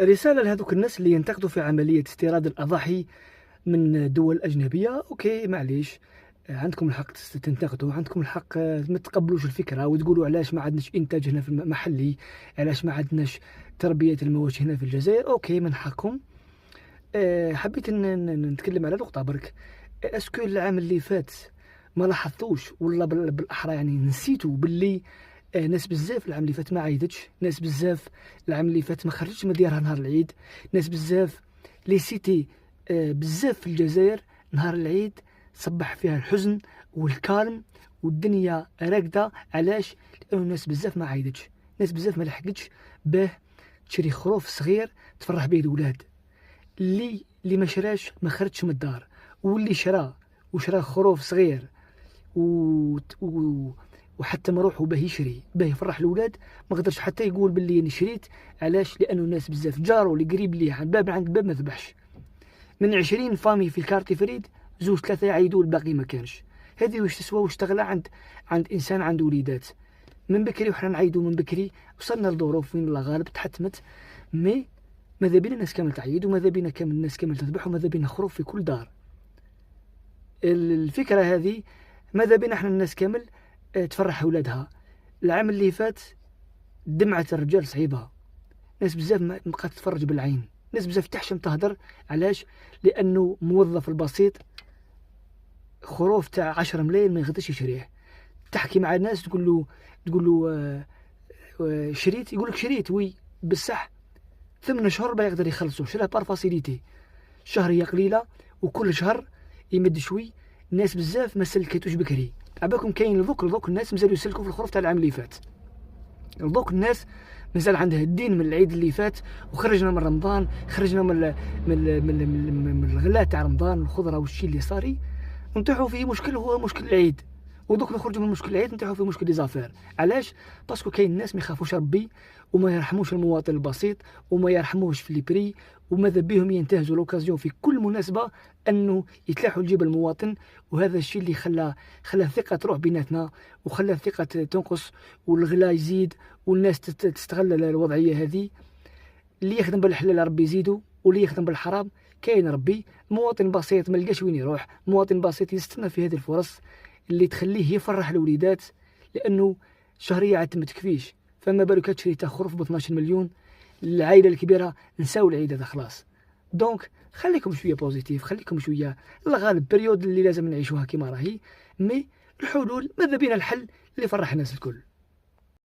رسالة لهذوك الناس اللي ينتقدوا في عملية استيراد الأضاحي من دول أجنبية. أوكي معليش، عندكم الحق تنتقدوا، عندكم الحق ما تقبلوش الفكرة وتقولوا علاش ما عندناش إنتاج هنا في المحلي، علاش ما عندناش تربية المواشي هنا في الجزائر. أوكي من حقكم. حبيت نتكلم على نقطة برك. اسكو العام اللي فات ما لاحظتوش، ولا بالاحرى يعني نسيتوا باللي ناس بزاف العام اللي فات ما عيدتش، ناس بزاف العام اللي فات ما خرجتش من ديارها نهار العيد، ناس بزاف لي سيتي بزاف في الجزائر نهار العيد صبح فيها الحزن والكالم والدنيا راقده. علاش؟ لانه ناس بزاف ما عيدتش، ناس بزاف ما لحقتش باه تشري خروف صغير تفرح بيه الولاد. اللي ما شراش ما خرجش من الدار، واللي شرا خروف صغير و... و... وحتى ما روحوا باه يشري باه يفرح الولاد ما قدرش حتى يقول باللي انا شريت. علاش؟ لانه الناس بزاف جارو اللي قريب ليه عند باب ما ذبحش. من 20 فامي في الكارتي فريد زوج ثلاثه يعيدوا الباقي ما كانش. هذه واش تسوى واش تغلى عند انسان عنده وليدات من بكري، وحنا نعيدوا من بكري. وصلنا لظروف وين الله غالب تحتمت. مي ماذا بينا الناس كامل تعيد، وماذا بينا كامل الناس كامل تذبح، وماذا بينا خروف في كل دار. الفكرة هذه ماذا بينا احنا الناس كامل تفرح أولادها. العام اللي فات دمعة الرجال صعيبة، ناس بزاف ما بقات تتفرج بالعين، ناس بزاف تحشم تهدر. علاش؟ لأنه موظف البسيط خروف تاع 10 ملايين ما يقدرش يشريه. تحكي مع الناس تقول له شريت، يقول لك شريت وي بصح 8 شهور ما يقدر يخلصوا، شراه بار فاسيليتي. شهرية قليلة وكل شهر يمد شوي. الناس بزاف ما سلكتوش بكري. عباكم كاين لذوك الناس مازالوا يسلكوا في الخروف تاع العام اللي فات. لذوك الناس مازال عندها الدين من العيد اللي فات، وخرجنا من رمضان، خرجنا من الغلاء تاع رمضان، الخضره والشي اللي صاري نطيحوا فيه مشكل هو مشكل العيد. ودوك نخرجوا من مشكل العيد نطيحوا في مشكل ليزافير. علاش؟ باسكو كاين الناس ما يخافوش ربي وما يرحموش المواطن البسيط وما يرحموش في البري، وماذا بهم ينتهزوا لوكازيون في كل مناسبه انه يتلاحوا لجيب المواطن. وهذا الشيء اللي خلى الثقه تروح بيناتنا، وخلى الثقه تنقص، والغلا يزيد، والناس تستغل الوضعيه هذه. اللي يخدم بالحلال ربي يزيدو، واللي يخدم بالحرام كاين ربي. مواطن بسيط ما لقاش وين يروح، مواطن بسيط يستنى في هذه الفرص اللي تخليه يفرح الوليدات، لانه شهريه عاد ما تكفيش. فما بالك تشري خروف ب 12 مليون. العائله الكبيره نساو العيد هذا خلاص. دونك خليكم شويه بوزيتيف، خليكم شويه الغالب بريود اللي لازم نعيشوها كما راهي. مي الحلول ماذا بينا الحل اللي يفرح الناس الكل.